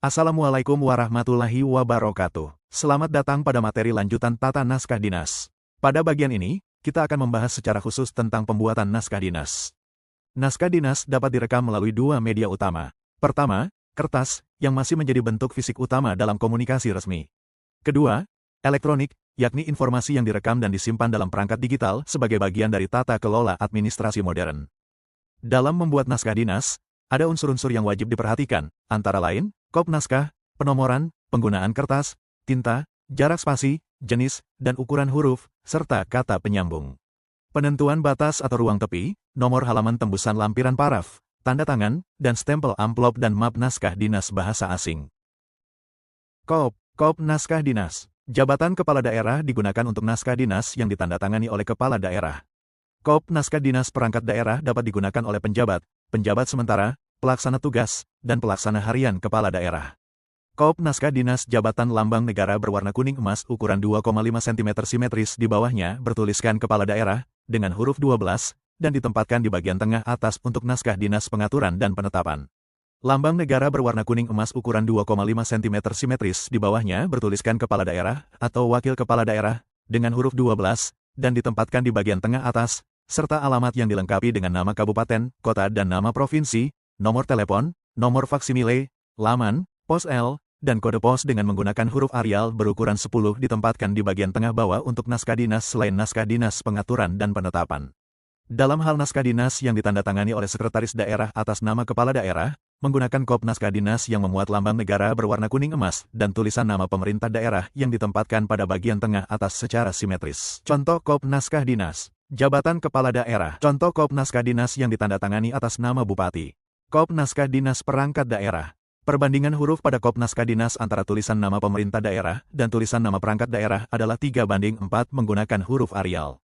Assalamualaikum warahmatullahi wabarakatuh. Selamat datang pada materi lanjutan tata naskah dinas. Pada bagian ini, kita akan membahas secara khusus tentang pembuatan naskah dinas. Naskah dinas dapat direkam melalui dua media utama. Pertama, kertas, yang masih menjadi bentuk fisik utama dalam komunikasi resmi. Kedua, elektronik, yakni informasi yang direkam dan disimpan dalam perangkat digital sebagai bagian dari tata kelola administrasi modern. Dalam membuat naskah dinas, ada unsur-unsur yang wajib diperhatikan, antara lain, kop naskah, penomoran, penggunaan kertas, tinta, jarak spasi, jenis, dan ukuran huruf, serta kata penyambung. Penentuan batas atau ruang tepi, nomor halaman tembusan lampiran paraf, tanda tangan, dan stempel amplop dan map naskah dinas bahasa asing. Kop naskah dinas. Jabatan kepala daerah digunakan untuk naskah dinas yang ditandatangani oleh kepala daerah. Kop naskah dinas perangkat daerah dapat digunakan oleh penjabat sementara, pelaksana tugas, dan pelaksana harian kepala daerah. Kop naskah dinas jabatan lambang negara berwarna kuning emas ukuran 2,5 cm simetris di bawahnya bertuliskan kepala daerah, dengan huruf 12, dan ditempatkan di bagian tengah atas untuk naskah dinas pengaturan dan penetapan. Lambang negara berwarna kuning emas ukuran 2,5 cm simetris di bawahnya bertuliskan kepala daerah atau wakil kepala daerah dengan huruf 12 dan ditempatkan di bagian tengah atas, serta alamat yang dilengkapi dengan nama kabupaten, kota dan nama provinsi, nomor telepon, nomor faksimile, laman, pos L, dan kode pos dengan menggunakan huruf Arial berukuran 10 ditempatkan di bagian tengah bawah untuk naskah dinas selain naskah dinas pengaturan dan penetapan. Dalam hal naskah dinas yang ditandatangani oleh sekretaris daerah atas nama kepala daerah, menggunakan kop naskah dinas yang memuat lambang negara berwarna kuning emas dan tulisan nama pemerintah daerah yang ditempatkan pada bagian tengah atas secara simetris. Contoh kop naskah dinas. Jabatan kepala daerah. Contoh kop naskah dinas yang ditandatangani atas nama bupati. Kop naskah dinas perangkat daerah. Perbandingan huruf pada kop naskah dinas antara tulisan nama pemerintah daerah dan tulisan nama perangkat daerah adalah 3:4 menggunakan huruf Arial.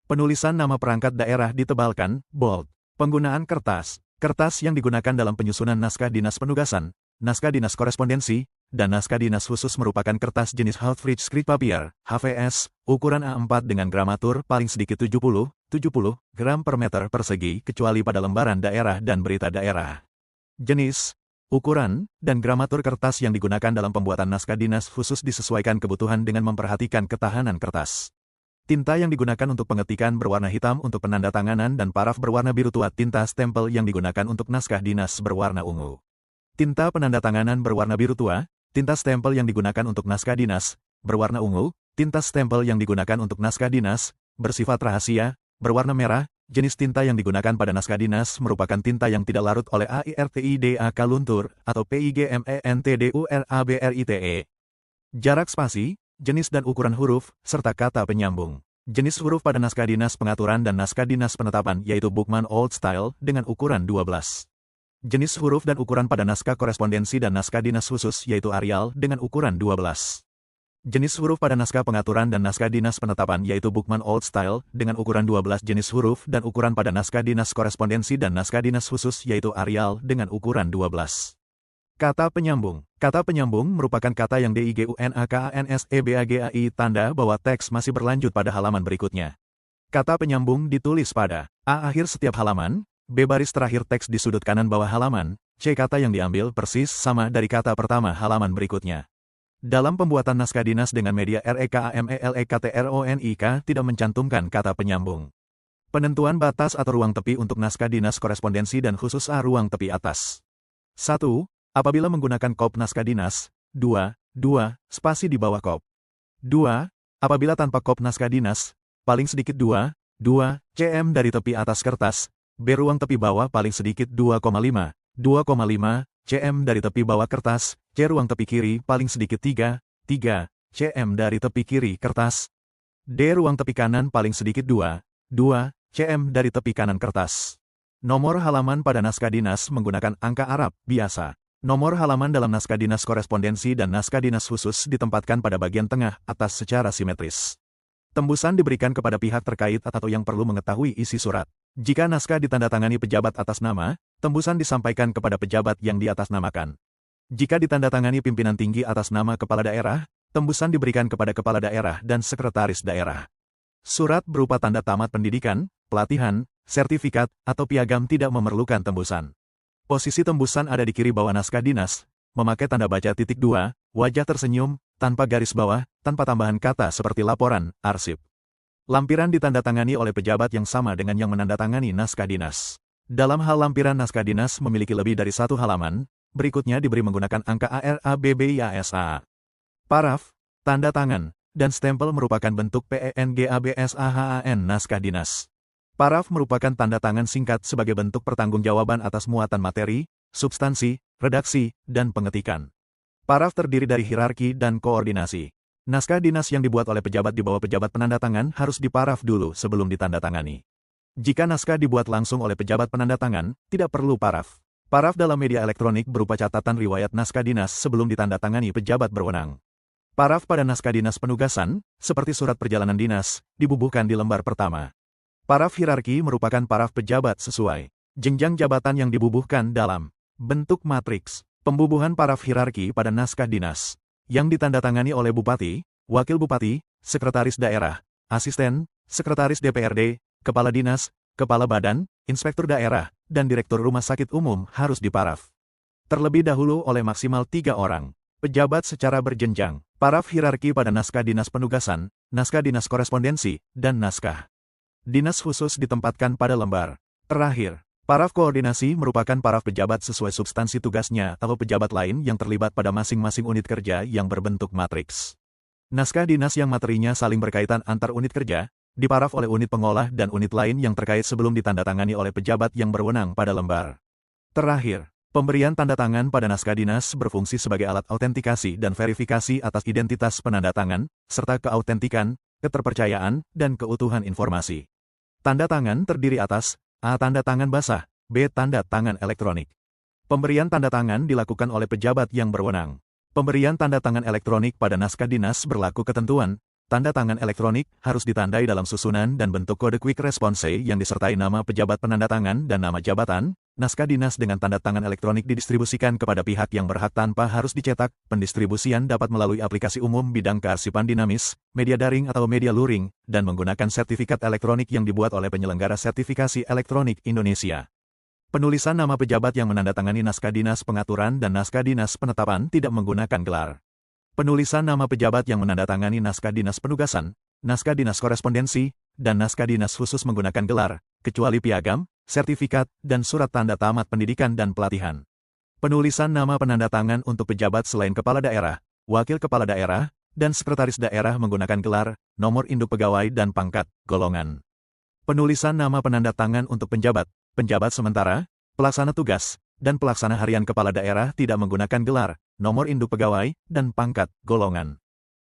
Penulisan nama perangkat daerah ditebalkan, bold. Penggunaan kertas. Kertas yang digunakan dalam penyusunan naskah dinas penugasan, naskah dinas korespondensi, dan naskah dinas khusus merupakan kertas jenis Houtfridge Script Papier, HVS, ukuran A4 dengan gramatur paling sedikit 70 gram per meter persegi kecuali pada lembaran daerah dan berita daerah. Jenis, ukuran, dan gramatur kertas yang digunakan dalam pembuatan naskah dinas khusus disesuaikan kebutuhan dengan memperhatikan ketahanan kertas. Tinta yang digunakan untuk pengetikan berwarna hitam untuk penandatanganan dan paraf berwarna biru tua. Tinta stempel yang digunakan untuk naskah dinas berwarna ungu. Tinta penandatanganan berwarna biru tua, tinta stempel yang digunakan untuk naskah dinas berwarna ungu, tinta stempel yang digunakan untuk naskah dinas bersifat rahasia berwarna merah. Jenis tinta yang digunakan pada naskah dinas merupakan tinta yang tidak larut oleh AIRTIDAK luntur atau PIGMENTDURABRITE. Jarak spasi, jenis dan ukuran huruf, serta kata penyambung. Jenis huruf pada naskah dinas pengaturan dan naskah dinas penetapan yaitu Bookman Old Style dengan ukuran 12. Jenis huruf dan ukuran pada naskah korespondensi dan naskah dinas khusus yaitu Arial dengan ukuran 12. Jenis huruf pada naskah pengaturan dan naskah dinas penetapan yaitu Bookman Old Style dengan ukuran 12. Jenis huruf dan ukuran pada naskah dinas korespondensi dan naskah dinas khusus yaitu Arial dengan ukuran 12. Kata penyambung. Kata penyambung merupakan kata yang digunakanSEBAGAI tanda bahwa teks masih berlanjut pada halaman berikutnya. Kata penyambung ditulis pada A akhir setiap halaman, B baris terakhir teks di sudut kanan bawah halaman, C kata yang diambil persis sama dari kata pertama halaman berikutnya. Dalam pembuatan naskah dinas dengan media REKAMELEKTRONIK tidak mencantumkan kata penyambung. Penentuan batas atau ruang tepi untuk naskah dinas korespondensi dan khusus A ruang tepi atas. 1. Apabila menggunakan kop naskah dinas, 2 spasi di bawah kop. 2. Apabila tanpa kop naskah dinas, paling sedikit 2 cm dari tepi atas kertas, B ruang tepi bawah paling sedikit 2,5 cm dari tepi bawah kertas, C ruang tepi kiri paling sedikit 3 cm dari tepi kiri kertas, D ruang tepi kanan paling sedikit 2 cm dari tepi kanan kertas. Nomor halaman pada naskah dinas menggunakan angka Arab biasa. Nomor halaman dalam naskah dinas korespondensi dan naskah dinas khusus ditempatkan pada bagian tengah atas secara simetris. Tembusan diberikan kepada pihak terkait atau yang perlu mengetahui isi surat. Jika naskah ditandatangani pejabat atas nama, tembusan disampaikan kepada pejabat yang diatasnamakan. Jika ditandatangani pimpinan tinggi atas nama kepala daerah, tembusan diberikan kepada kepala daerah dan sekretaris daerah. Surat berupa tanda tamat pendidikan, pelatihan, sertifikat, atau piagam tidak memerlukan tembusan. Posisi tembusan ada di kiri bawah naskah dinas, memakai tanda baca titik dua, wajah tersenyum, tanpa garis bawah, tanpa tambahan kata seperti laporan, arsip. Lampiran ditandatangani oleh pejabat yang sama dengan yang menandatangani naskah dinas. Dalam hal lampiran naskah dinas memiliki lebih dari satu halaman, berikutnya diberi menggunakan angka ARABBIASA. Paraf, tanda tangan, dan stempel merupakan bentuk PENGABSAHAN naskah dinas. Paraf merupakan tanda tangan singkat sebagai bentuk pertanggungjawaban atas muatan materi, substansi, redaksi, dan pengetikan. Paraf terdiri dari hierarki dan koordinasi. Naskah dinas yang dibuat oleh pejabat di bawah pejabat penandatangan harus diparaf dulu sebelum ditandatangani. Jika naskah dibuat langsung oleh pejabat penandatangan, tidak perlu paraf. Paraf dalam media elektronik berupa catatan riwayat naskah dinas sebelum ditandatangani pejabat berwenang. Paraf pada naskah dinas penugasan, seperti surat perjalanan dinas, dibubuhkan di lembar pertama. Paraf hierarki merupakan paraf pejabat sesuai jenjang jabatan yang dibubuhkan dalam bentuk matriks. Pembubuhan paraf hierarki pada naskah dinas yang ditandatangani oleh bupati, wakil bupati, sekretaris daerah, asisten, sekretaris DPRD, kepala dinas, kepala badan, inspektur daerah, dan direktur rumah sakit umum harus diparaf terlebih dahulu oleh maksimal 3 orang pejabat secara berjenjang. Paraf hierarki pada naskah dinas penugasan, naskah dinas korespondensi, dan naskah dinas khusus ditempatkan pada lembar terakhir. Paraf koordinasi merupakan paraf pejabat sesuai substansi tugasnya atau pejabat lain yang terlibat pada masing-masing unit kerja yang berbentuk matriks. Naskah dinas yang materinya saling berkaitan antar unit kerja, diparaf oleh unit pengolah dan unit lain yang terkait sebelum ditandatangani oleh pejabat yang berwenang pada lembar terakhir. Pemberian tanda tangan pada naskah dinas berfungsi sebagai alat autentikasi dan verifikasi atas identitas penanda tangan, serta keautentikan, keterpercayaan, dan keutuhan informasi. Tanda tangan terdiri atas A. Tanda tangan basah, B. Tanda tangan elektronik. Pemberian tanda tangan dilakukan oleh pejabat yang berwenang. Pemberian tanda tangan elektronik pada naskah dinas berlaku ketentuan. Tanda tangan elektronik harus ditandai dalam susunan dan bentuk kode quick response yang disertai nama pejabat penandatangan dan nama jabatan. Naskah dinas dengan tanda tangan elektronik didistribusikan kepada pihak yang berhak tanpa harus dicetak. Pendistribusian dapat melalui aplikasi umum bidang kearsipan dinamis, media daring atau media luring, dan menggunakan sertifikat elektronik yang dibuat oleh penyelenggara sertifikasi elektronik Indonesia. Penulisan nama pejabat yang menandatangani naskah dinas pengaturan dan naskah dinas penetapan tidak menggunakan gelar. Penulisan nama pejabat yang menandatangani naskah dinas penugasan, naskah dinas korespondensi, dan naskah dinas khusus menggunakan gelar, kecuali piagam, sertifikat, dan surat tanda tamat pendidikan dan pelatihan. Penulisan nama penandatangan untuk pejabat selain kepala daerah, wakil kepala daerah, dan sekretaris daerah menggunakan gelar, nomor induk pegawai dan pangkat, golongan. Penulisan nama penandatangan untuk penjabat, penjabat sementara, pelaksana tugas, dan pelaksana harian kepala daerah tidak menggunakan gelar, nomor induk pegawai, dan pangkat, golongan.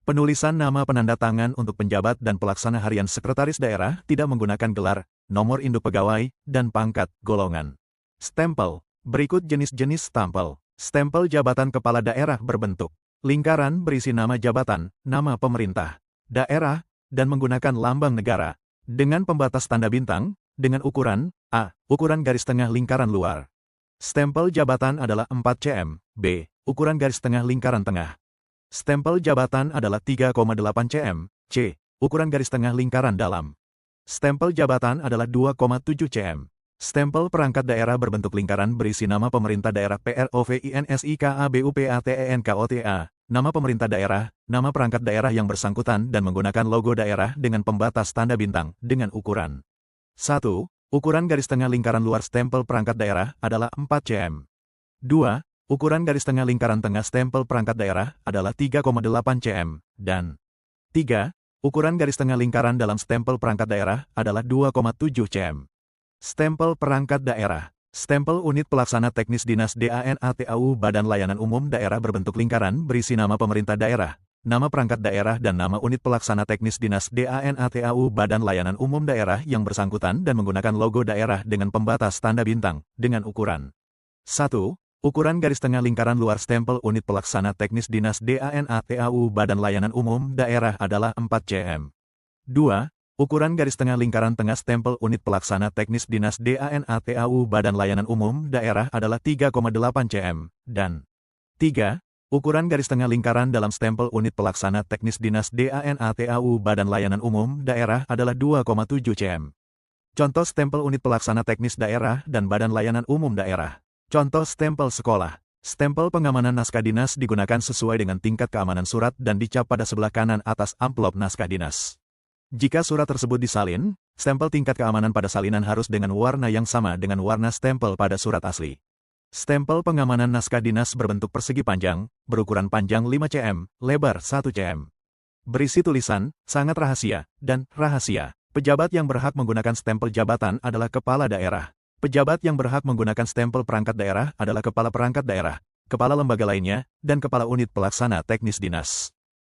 Penulisan nama penandatangan untuk penjabat dan pelaksana harian sekretaris daerah tidak menggunakan gelar, nomor induk pegawai, dan pangkat, golongan. Stempel. Berikut jenis-jenis stempel. Stempel jabatan kepala daerah berbentuk lingkaran berisi nama jabatan, nama pemerintah, daerah, dan menggunakan lambang negara. Dengan pembatas tanda bintang, dengan ukuran A. Ukuran garis tengah lingkaran luar. Stempel jabatan adalah 4 cm. B. Ukuran garis tengah lingkaran tengah. Stempel jabatan adalah 3,8 cm. C. Ukuran garis tengah lingkaran dalam. Stempel jabatan adalah 2,7 cm. Stempel perangkat daerah berbentuk lingkaran berisi nama pemerintah daerah PROVINSIKABUPATENKOTA, nama pemerintah daerah, nama perangkat daerah yang bersangkutan dan menggunakan logo daerah dengan pembatas tanda bintang dengan ukuran 1. Ukuran garis tengah lingkaran luar stempel perangkat daerah adalah 4 cm. 2. Ukuran garis tengah lingkaran tengah stempel perangkat daerah adalah 3,8 cm. Dan 3. Ukuran garis tengah lingkaran dalam stempel perangkat daerah adalah 2,7 cm. Stempel perangkat daerah. Stempel unit pelaksana teknis dinas DANATAU Badan Layanan Umum Daerah berbentuk lingkaran berisi nama pemerintah daerah, nama perangkat daerah dan nama unit pelaksana teknis dinas DANATAU Badan Layanan Umum Daerah yang bersangkutan dan menggunakan logo daerah dengan pembatas tanda bintang, dengan ukuran 1. Ukuran garis tengah lingkaran luar stempel unit pelaksana teknis dinas DANATAU Badan Layanan Umum Daerah adalah 4 cm. 2. Ukuran garis tengah lingkaran tengah stempel unit pelaksana teknis dinas DANATAU Badan Layanan Umum Daerah adalah 3,8 cm. Dan 3. Ukuran garis tengah lingkaran dalam stempel unit pelaksana teknis dinas DANATAU Badan Layanan Umum Daerah adalah 2,7 cm. Contoh stempel unit pelaksana teknis daerah dan Badan Layanan Umum Daerah. Contoh stempel sekolah. Stempel pengamanan naskah dinas digunakan sesuai dengan tingkat keamanan surat dan dicap pada sebelah kanan atas amplop naskah dinas. Jika surat tersebut disalin, stempel tingkat keamanan pada salinan harus dengan warna yang sama dengan warna stempel pada surat asli. Stempel pengamanan naskah dinas berbentuk persegi panjang, berukuran panjang 5 cm, lebar 1 cm. Berisi tulisan, sangat rahasia, dan rahasia. Pejabat yang berhak menggunakan stempel jabatan adalah kepala daerah. Pejabat yang berhak menggunakan stempel perangkat daerah adalah kepala perangkat daerah, kepala lembaga lainnya, dan kepala unit pelaksana teknis dinas.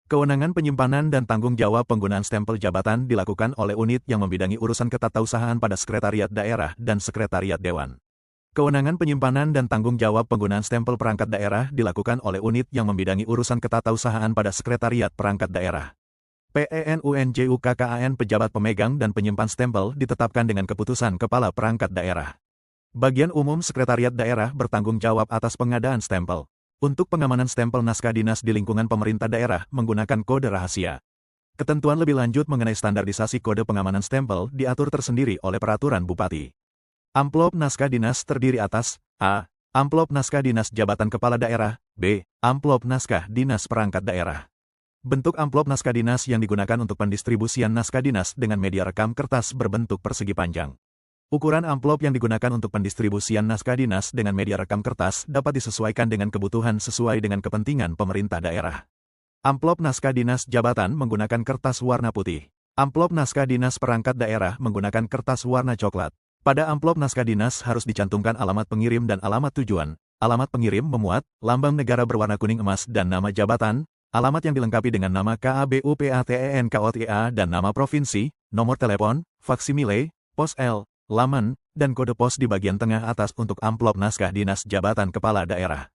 Kewenangan penyimpanan dan tanggung jawab penggunaan stempel jabatan dilakukan oleh unit yang membidangi urusan ketatausahaan pada sekretariat daerah dan sekretariat dewan. Kewenangan penyimpanan dan tanggung jawab penggunaan stempel perangkat daerah dilakukan oleh unit yang membidangi urusan ketatausahaan pada sekretariat perangkat daerah. PENUNJUKKAN pejabat pemegang dan penyimpan stempel ditetapkan dengan keputusan kepala perangkat daerah. Bagian umum sekretariat daerah bertanggung jawab atas pengadaan stempel. Untuk pengamanan stempel naskah dinas di lingkungan pemerintah daerah menggunakan kode rahasia. Ketentuan lebih lanjut mengenai standarisasi kode pengamanan stempel diatur tersendiri oleh peraturan Bupati. Amplop naskah dinas terdiri atas A. Amplop naskah dinas jabatan kepala daerah, B. Amplop naskah dinas perangkat daerah. Bentuk amplop naskah dinas yang digunakan untuk pendistribusian naskah dinas dengan media rekam kertas berbentuk persegi panjang. Ukuran amplop yang digunakan untuk pendistribusian naskah dinas dengan media rekam kertas dapat disesuaikan dengan kebutuhan sesuai dengan kepentingan pemerintah daerah. Amplop naskah dinas jabatan menggunakan kertas warna putih. Amplop naskah dinas perangkat daerah menggunakan kertas warna coklat. Pada amplop naskah dinas harus dicantumkan alamat pengirim dan alamat tujuan. Alamat pengirim memuat lambang negara berwarna kuning emas dan nama jabatan. Alamat yang dilengkapi dengan nama KABUPATENKOTA dan nama provinsi, nomor telepon, faksimile, pos L, laman, dan kode pos di bagian tengah atas untuk amplop naskah dinas jabatan kepala daerah.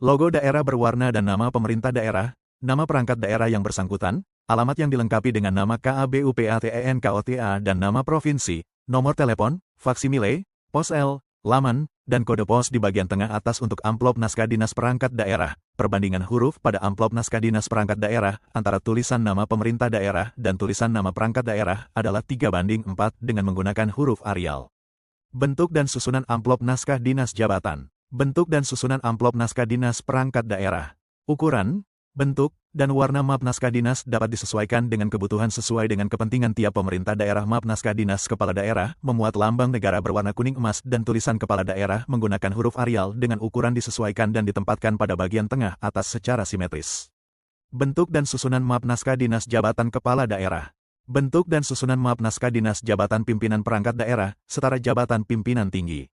Logo daerah berwarna dan nama pemerintah daerah, nama perangkat daerah yang bersangkutan, alamat yang dilengkapi dengan nama KABUPATENKOTA dan nama provinsi, nomor telepon, faksimile, pos L, laman, dan kode pos di bagian tengah atas untuk amplop naskah dinas perangkat daerah. Perbandingan huruf pada amplop naskah dinas perangkat daerah antara tulisan nama pemerintah daerah dan tulisan nama perangkat daerah adalah 3:4 dengan menggunakan huruf Arial. Bentuk dan susunan amplop naskah dinas jabatan. Bentuk dan susunan amplop naskah dinas perangkat daerah. Ukuran, bentuk, dan warna map naskah dinas dapat disesuaikan dengan kebutuhan sesuai dengan kepentingan tiap pemerintah daerah. Map naskah dinas kepala daerah memuat lambang negara berwarna kuning emas dan tulisan kepala daerah menggunakan huruf Arial dengan ukuran disesuaikan dan ditempatkan pada bagian tengah atas secara simetris. Bentuk dan susunan map naskah dinas jabatan kepala daerah. Bentuk dan susunan map naskah dinas jabatan pimpinan perangkat daerah, setara jabatan pimpinan tinggi.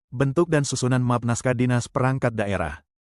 Bentuk dan susunan map naskah dinas perangkat daerah.